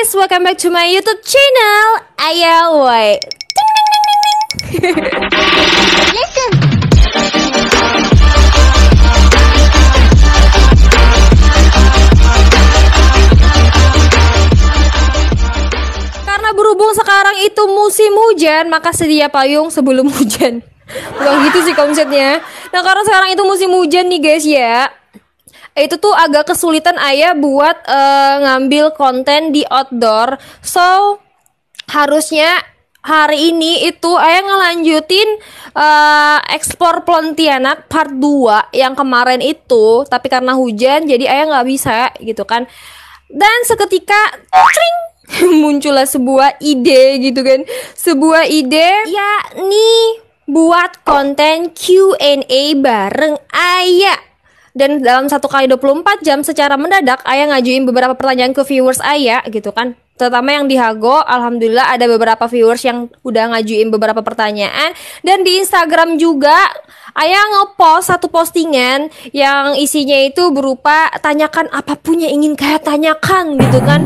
guys, welcome back to my YouTube channel Ayah Woi. Listen. Karena berhubung sekarang itu musim hujan, maka sedia payung sebelum hujan. Bukan gitu sih konsepnya. Nah, karena sekarang itu musim hujan nih guys ya, itu tuh agak kesulitan ayah buat ngambil konten di outdoor. So harusnya hari ini itu ayah ngelanjutin Explore Pontianak part 2 yang kemarin itu, tapi karena hujan jadi ayah nggak bisa gitu kan. Dan seketika tring, muncullah sebuah ide gitu kan. Sebuah ide yakni buat konten Q&A bareng ayah. Dan dalam 1x24 jam secara mendadak ayah ngajuin beberapa pertanyaan ke viewers ayah gitu kan. Terutama yang di Hago, alhamdulillah ada beberapa viewers yang udah ngajuin beberapa pertanyaan. Dan di Instagram juga ayah ngepost satu postingan yang isinya itu berupa tanyakan apapun yang ingin kalian tanyakan gitu kan.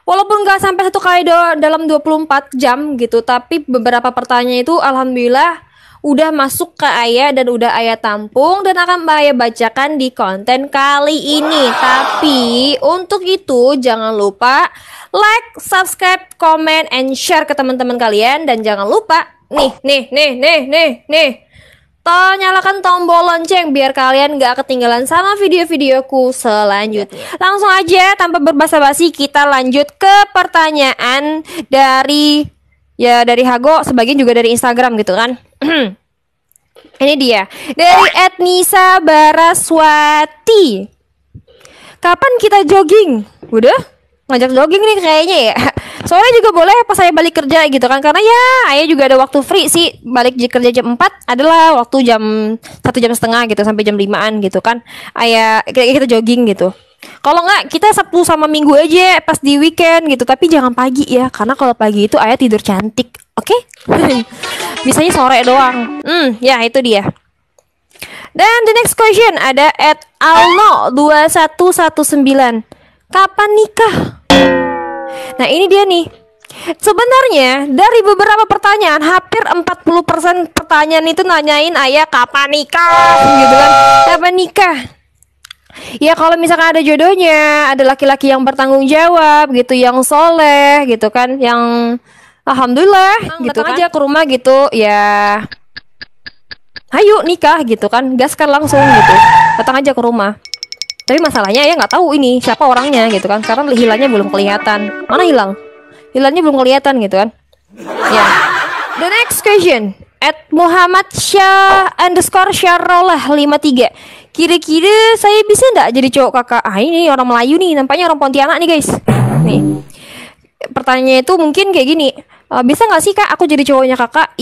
Walaupun gak sampai 1 kali dalam 24 jam gitu, tapi beberapa pertanyaan itu alhamdulillah udah masuk ke ayah dan udah ayah tampung dan akan ayah bacakan di konten kali ini. Tapi untuk itu jangan lupa like, subscribe, comment, and share ke teman-teman kalian. Dan jangan lupa nih nyalakan tombol lonceng biar kalian gak ketinggalan sama video-videoku selanjutnya. Langsung aja tanpa berbasa-basi kita lanjut ke pertanyaan dari Hago, sebagian juga dari Instagram gitu kan. Ini dia dari @Nisa Baraswati. Kapan kita jogging? Udah ngajak jogging nih kayaknya ya. Soalnya juga boleh pas saya balik kerja gitu kan. Karena ya ayah juga ada waktu free sih. Balik kerja jam 4 adalah waktu jam 1,5 gitu sampai jam 5-an gitu kan. Ayah kita jogging gitu. Kalau nggak kita Sabtu sama Minggu aja pas di weekend gitu. Tapi jangan pagi ya, karena kalau pagi itu ayah tidur cantik. Oke? Bisanya sore doang. Ya itu dia. Dan the next question ada @alno2119. Kapan nikah? Nah ini dia nih. Sebenarnya dari beberapa pertanyaan, hampir 40% pertanyaan itu nanyain ayah kapan nikah gitu kan. Kapan nikah? Ya kalau misalkan ada jodohnya, ada laki-laki yang bertanggung jawab gitu, yang soleh gitu kan, yang alhamdulillah gitu kan, aja ke rumah gitu ya. Ayo nikah gitu kan, gaskan langsung gitu. Datang aja ke rumah. Tapi masalahnya ya nggak tahu ini siapa orangnya gitu kan, karena hilangnya belum kelihatan. Mana hilang? Hilangnya belum kelihatan gitu kan. Ya. The next question @muhammad_syah_syarollah53. Kira-kira saya bisa nggak jadi cowok kakak? Ah ini orang Melayu nih, nampaknya orang Pontianak nih guys. Nih pertanyaannya itu mungkin kayak gini, bisa nggak sih kak aku jadi cowoknya kakak?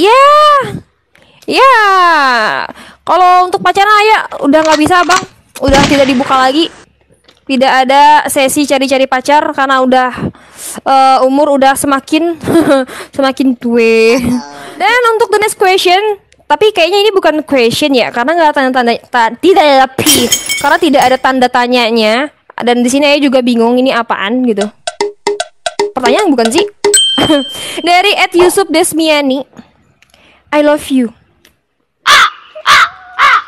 Ya kalau untuk pacaran ayah udah nggak bisa bang, udah tidak dibuka lagi, tidak ada sesi cari-cari pacar karena udah umur udah semakin semakin tua. Dan untuk the next question, tapi kayaknya ini bukan question ya, karena nggak tidak ada karena tidak ada tanda tanyanya. Dan di sini saya juga bingung ini apaan gitu. Pertanyaan bukan sih? Dari @yusuf_desmiani. I love you.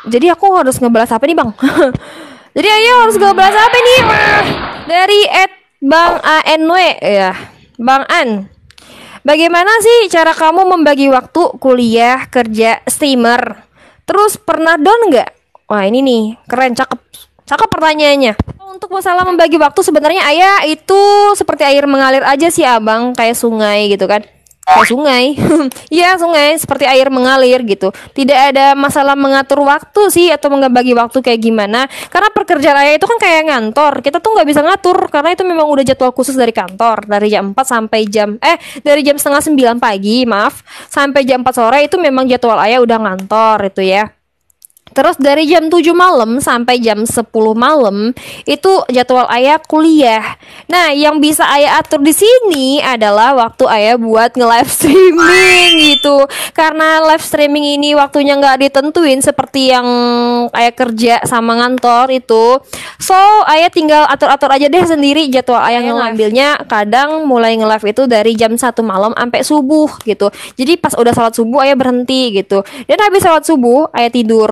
Jadi aku harus ngebalas apa nih bang? Jadi ayo harus ngebalas apa nih? Dari @bang_anw ya, Bang An. Bagaimana sih cara kamu membagi waktu kuliah, kerja, streamer? Terus pernah down nggak? Wah ini nih keren, cakep pertanyaannya. Untuk masalah membagi waktu sebenarnya ayah itu seperti air mengalir aja sih abang, kayak sungai gitu kan. Kayak sungai. Iya sungai, seperti air mengalir gitu. Tidak ada masalah mengatur waktu sih atau membagi waktu kayak gimana. Karena pekerjaan ayah itu kan kayak ngantor. Kita tuh nggak bisa ngatur karena itu memang udah jadwal khusus dari kantor. Dari jam 4 sampai dari jam setengah 9 pagi, maaf, sampai jam 4 sore itu memang jadwal ayah udah ngantor itu ya. Terus dari jam 7 malam sampai jam 10 malam itu jadwal ayah kuliah. Nah, yang bisa ayah atur di sini adalah waktu ayah buat nge-live streaming gitu. Karena live streaming ini waktunya nggak ditentuin seperti yang ayah kerja sama ngantor itu. So, ayah tinggal atur-atur aja deh sendiri jadwal ayah ngambilnya. Kadang mulai nge-live itu dari jam 1 malam sampai subuh gitu. Jadi pas udah sholat subuh ayah berhenti gitu. Dan habis sholat subuh ayah tidur.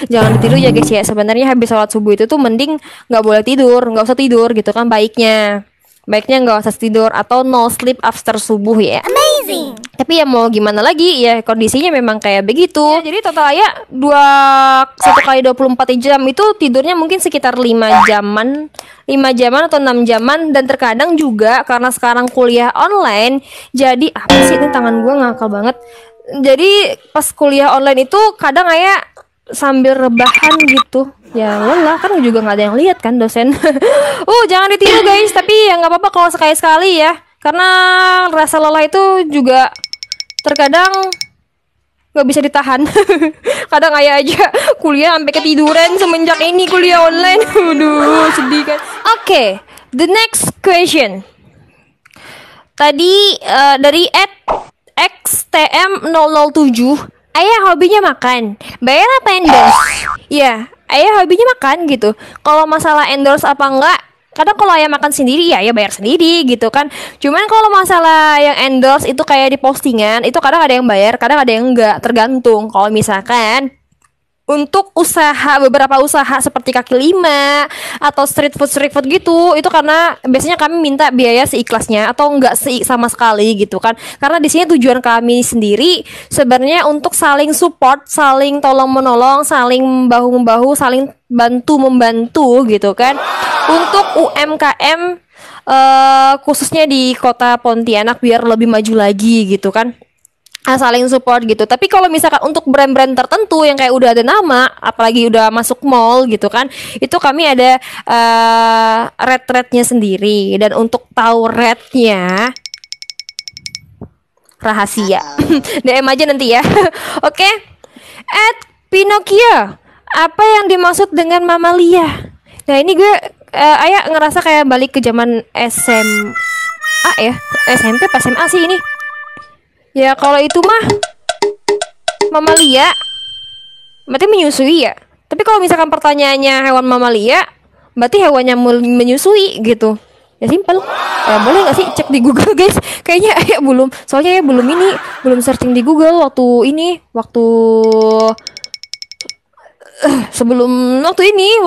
Jangan tidur ya guys ya. Sebenarnya habis sholat subuh itu tuh mending nggak boleh tidur, nggak usah tidur gitu kan baiknya. Baiknya nggak usah tidur atau no sleep after subuh ya. Amazing. Tapi ya mau gimana lagi ya kondisinya memang kayak begitu. Ya, jadi total ya 1 kali 24 jam itu tidurnya mungkin sekitar 5 jaman. 5 jaman atau 6 jaman. Dan terkadang juga karena sekarang kuliah online, jadi apa sih ini tangan gue ngakal banget. Jadi pas kuliah online itu kadang ayah sambil rebahan gitu. Ya lelah kan juga nggak ada yang lihat kan dosen. Jangan ditiru guys. Tapi ya nggak apa-apa kalau sekali-sekali ya. Karena rasa lelah itu juga terkadang nggak bisa ditahan. Kadang ayah aja kuliah sampai ketiduran semenjak ini kuliah online. Aduh sedih kan. Oke, the next question. Tadi dari @xtm007, ayah hobinya makan, bayar apa endorse? Ya, ayah hobinya makan gitu. Kalau masalah endorse apa enggak, kadang kalau ayah makan sendiri ya bayar sendiri gitu kan. Cuman kalau masalah yang endorse itu kayak di postingan, itu kadang ada yang bayar, kadang ada yang enggak, tergantung. Kalau misalkan untuk beberapa usaha seperti kaki lima atau street food gitu, itu karena biasanya kami minta biaya seikhlasnya atau enggak sama sekali gitu kan. Karena di sini tujuan kami sendiri sebenarnya untuk saling support, saling tolong menolong, saling bahu membahu, saling bantu membantu gitu kan. Untuk UMKM khususnya di kota Pontianak biar lebih maju lagi gitu kan. Saling support gitu. Tapi kalau misalkan untuk brand-brand tertentu yang kayak udah ada nama, apalagi udah masuk mall gitu kan, itu kami ada rate-nya sendiri. Dan untuk tahu rate-nya rahasia. DM aja nanti ya. Oke. @Pinocchio, apa yang dimaksud dengan mamalia? Nah ini gue ayah ngerasa kayak balik ke zaman SMA ya. SMP pas SMA sih ini. Ya kalau itu mah mamalia berarti menyusui ya. Tapi kalau misalkan pertanyaannya hewan mamalia, berarti hewannya menyusui gitu. Ya simpel. Boleh nggak sih cek di Google guys? Kayaknya ayah belum. Soalnya ya belum searching di Google waktu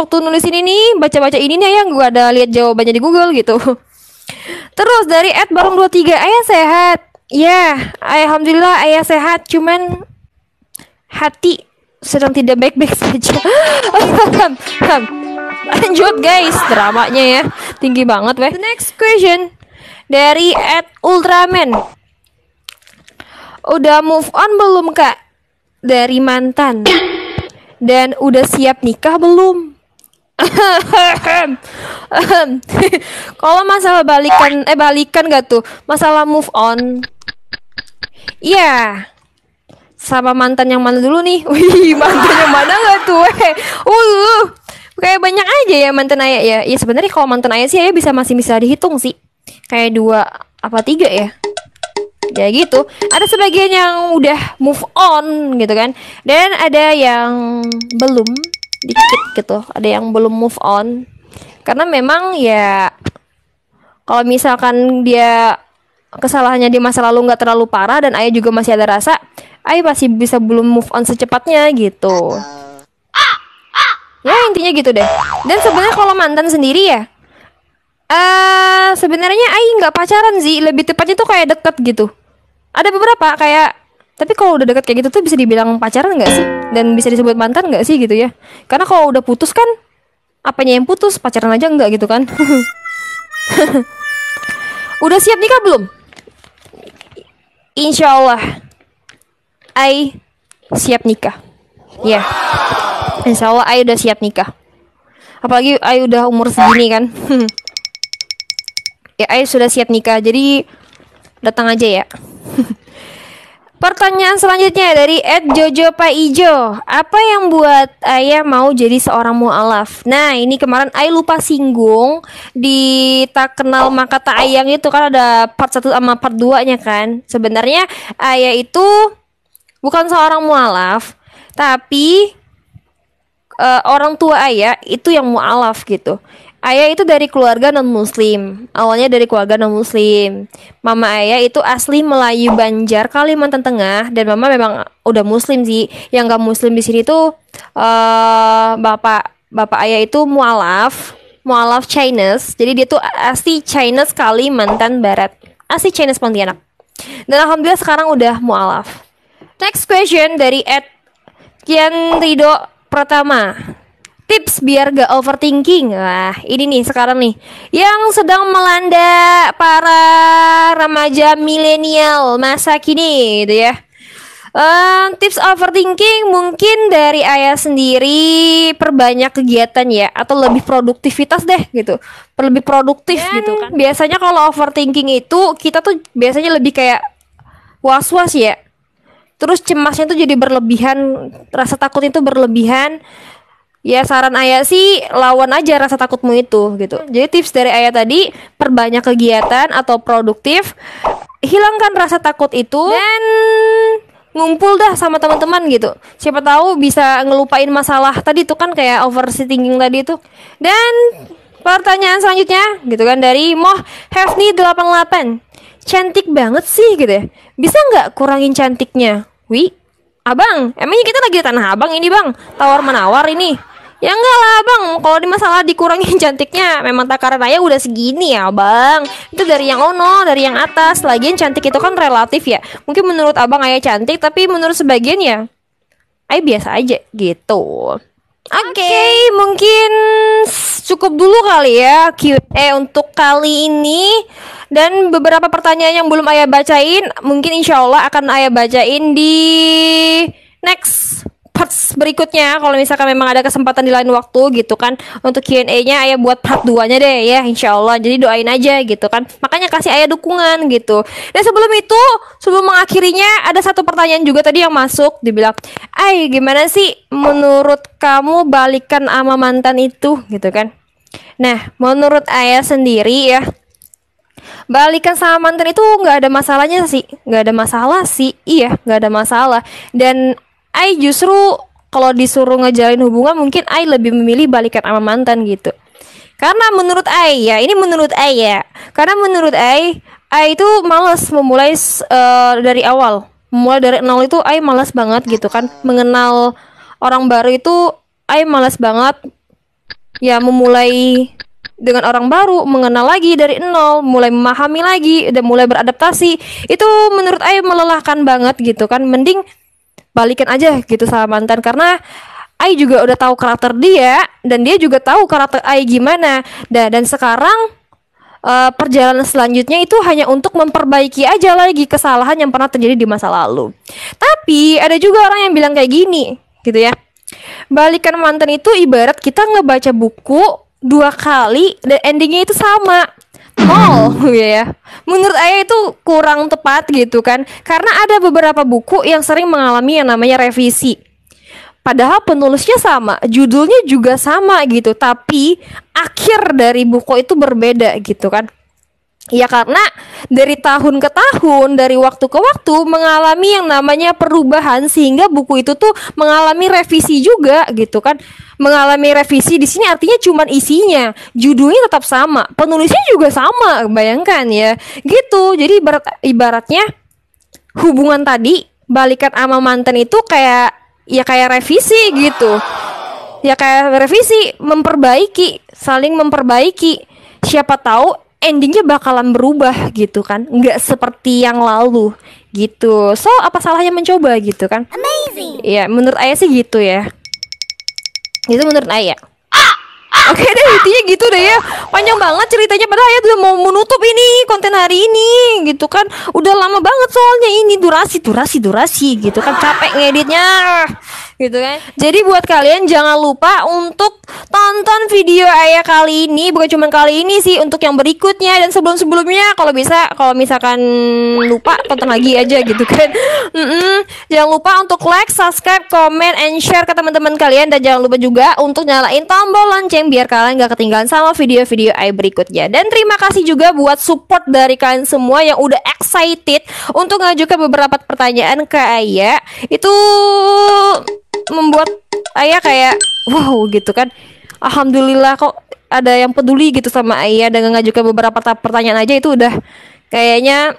waktu nulisin ini, baca-baca ini nih ayah gua ada lihat jawabannya di Google gitu. Terus dari @barong23, ayah sehat. Ya, alhamdulillah ayah sehat, cuman hati sedang tidak baik-baik saja. Lanjut guys, dramanya ya tinggi banget weh. The next question dari @ultraman, udah move on belum kak dari mantan? Dan udah siap nikah belum? Kalau masalah balikan gak tuh, masalah move on, iya, sama mantan yang mana dulu nih? Wih, mantan yang mana gak tuh? Kayak banyak aja ya mantan ayah ya. Ya sebenarnya kalau mantan ayah sih ayah masih bisa dihitung sih. Kayak 2 apa 3 ya. Ya gitu. Ada sebagian yang udah move on gitu kan. Dan ada yang belum, dikit gitu. Ada yang belum move on. Karena memang ya kalau misalkan dia kesalahannya di masa lalu nggak terlalu parah dan ayah juga masih ada rasa, ayah masih bisa belum move on secepatnya gitu. Ya intinya gitu deh. Dan sebenarnya kalau mantan sendiri ya, sebenarnya ayah nggak pacaran sih, lebih tepatnya tuh kayak deket gitu. Ada beberapa kayak, tapi kalau udah deket kayak gitu tuh bisa dibilang pacaran nggak sih? Dan bisa disebut mantan nggak sih gitu ya? Karena kalau udah putus kan, apanya yang putus, pacaran aja nggak gitu kan? Udah siap nikah belum? Insya Allah I siap nikah. Ya, insya Allah I udah siap nikah. Apalagi I udah umur segini kan. Ya I sudah siap nikah. Jadi datang aja ya. Pertanyaan selanjutnya dari @jojo paijo. Apa yang buat ayah mau jadi seorang mualaf? Nah, ini kemarin ayah lupa singgung di tak kenal maka tak ayang itu kan ada part 1 sama part 2-nya kan. Sebenarnya ayah itu bukan seorang mualaf, tapi orang tua ayah itu yang mualaf gitu. Ayah itu dari keluarga non muslim. Awalnya dari keluarga non muslim. Mama ayah itu asli Melayu Banjar, Kalimantan Tengah, dan mama memang udah muslim sih. Yang gak muslim di sini tuh bapak ayah itu mualaf Chinese. Jadi dia tuh asli Chinese Kalimantan Barat. Asli Chinese Pontianak. Dan alhamdulillah sekarang udah mualaf. Next question dari Kian Rido Pertama. Tips biar gak overthinking. Wah, ini nih sekarang nih yang sedang melanda para remaja milenial masa kini gitu ya. Tips overthinking mungkin dari ayah sendiri, perbanyak kegiatan ya, atau lebih produktivitas deh gitu. Lebih produktif gitu kan. Biasanya kalau overthinking itu kita tuh biasanya lebih kayak was-was ya. Terus cemasnya tuh jadi berlebihan, rasa takut itu berlebihan. Ya saran ayah sih lawan aja rasa takutmu itu gitu. Jadi tips dari ayah tadi, perbanyak kegiatan atau produktif, hilangkan rasa takut itu, dan ngumpul dah sama teman-teman gitu. Siapa tahu bisa ngelupain masalah tadi tuh kan, kayak overthinking tadi itu. Dan pertanyaan selanjutnya gitu kan dari Moh Hefni 88. Cantik banget sih gitu ya. Bisa nggak kurangin cantiknya? Wih, abang, emangnya kita lagi di tanah abang ini bang? Tawar menawar ini. Ya enggak lah bang, kalau di masalah dikurangin cantiknya, memang takaran ayah udah segini ya bang. Itu dari yang ono, dari yang atas. Lagian cantik itu kan relatif ya. Mungkin menurut abang ayah cantik, tapi menurut sebagian ya ayah biasa aja gitu. Oke, mungkin cukup dulu kali ya Q&A untuk kali ini. Dan beberapa pertanyaan yang belum ayah bacain, mungkin insya Allah akan ayah bacain di next parts berikutnya. Kalau misalkan memang ada kesempatan di lain waktu gitu kan. Untuk Q&A-nya ayah buat part 2-nya deh ya, insya Allah. Jadi doain aja gitu kan. Makanya kasih ayah dukungan gitu. Dan sebelum itu, sebelum mengakhirinya, ada satu pertanyaan juga tadi yang masuk. Dibilang, Ay, gimana sih menurut kamu balikan sama mantan itu gitu kan. Nah, menurut ayah sendiri ya, balikan sama mantan itu nggak ada masalahnya sih. Nggak ada masalah sih. Iya, nggak ada masalah. Dan Ai justru kalau disuruh ngejalin hubungan, mungkin Ai lebih memilih balikan sama mantan gitu. Karena menurut Ai ya, ini menurut Ai ya. Karena menurut Ai itu males memulai dari awal. Mulai dari nol itu Ai malas banget gitu kan. Mengenal orang baru itu Ai malas banget. Ya memulai dengan orang baru, mengenal lagi dari nol, mulai memahami lagi, dan mulai beradaptasi. Itu menurut Ai melelahkan banget gitu kan. Mending balikan aja gitu sama mantan, karena Ai juga udah tahu karakter dia dan dia juga tahu karakter Ai gimana. Dan sekarang perjalanan selanjutnya itu hanya untuk memperbaiki aja lagi kesalahan yang pernah terjadi di masa lalu. Tapi ada juga orang yang bilang kayak gini gitu ya. Balikan mantan itu ibarat kita ngebaca buku 2 kali dan endingnya itu sama. Ya. Menurut ayah itu kurang tepat gitu kan. Karena ada beberapa buku yang sering mengalami yang namanya revisi. Padahal penulisnya sama, judulnya juga sama gitu, tapi akhir dari buku itu berbeda gitu kan. Ya karena dari tahun ke tahun, dari waktu ke waktu mengalami yang namanya perubahan, sehingga buku itu tuh mengalami revisi juga gitu kan. Mengalami revisi di sini artinya cuman isinya, judulnya tetap sama, penulisnya juga sama, bayangkan ya. Gitu. Jadi ibaratnya hubungan tadi balikan sama mantan itu kayak revisi gitu. Ya kayak revisi, memperbaiki, saling memperbaiki. Siapa tahu endingnya bakalan berubah gitu kan, nggak seperti yang lalu gitu. So apa salahnya mencoba gitu kan. Amazing. Ya menurut ayah sih gitu ya. Itu menurut ayah. Oke deh, intinya gitu deh ya. Panjang banget ceritanya, padahal ayah udah mau menutup ini konten hari ini gitu kan. Udah lama banget soalnya ini durasi gitu kan, capek ngeditnya gitu kan. Jadi buat kalian jangan lupa untuk tonton video ayah kali ini, bukan cuma kali ini sih, untuk yang berikutnya dan sebelum-sebelumnya. Kalau bisa, kalau misalkan lupa, tonton lagi aja gitu kan. Jangan lupa untuk like, subscribe, comment, and share ke teman-teman kalian. Dan jangan lupa juga untuk nyalain tombol lonceng biar kalian gak ketinggalan sama video-video ayah berikutnya. Dan terima kasih juga buat support dari kalian semua yang udah excited untuk ngajukan beberapa pertanyaan ke ayah. Itu membuat ayah kayak wow gitu kan. Alhamdulillah kok ada yang peduli gitu sama ayah dengan ngajukan beberapa pertanyaan aja, itu udah kayaknya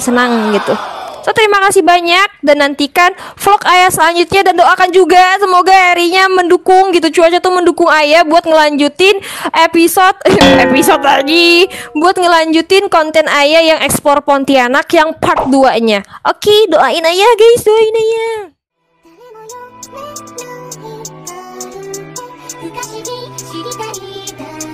senang gitu. So terima kasih banyak dan nantikan vlog ayah selanjutnya, dan doakan juga semoga harinya mendukung gitu, cuaca tuh mendukung ayah buat ngelanjutin episode lagi, buat ngelanjutin konten ayah yang ekspor Pontianak yang part 2-nya. Oke, doain ayah guys, doain ayah. 不可思議知りたいだ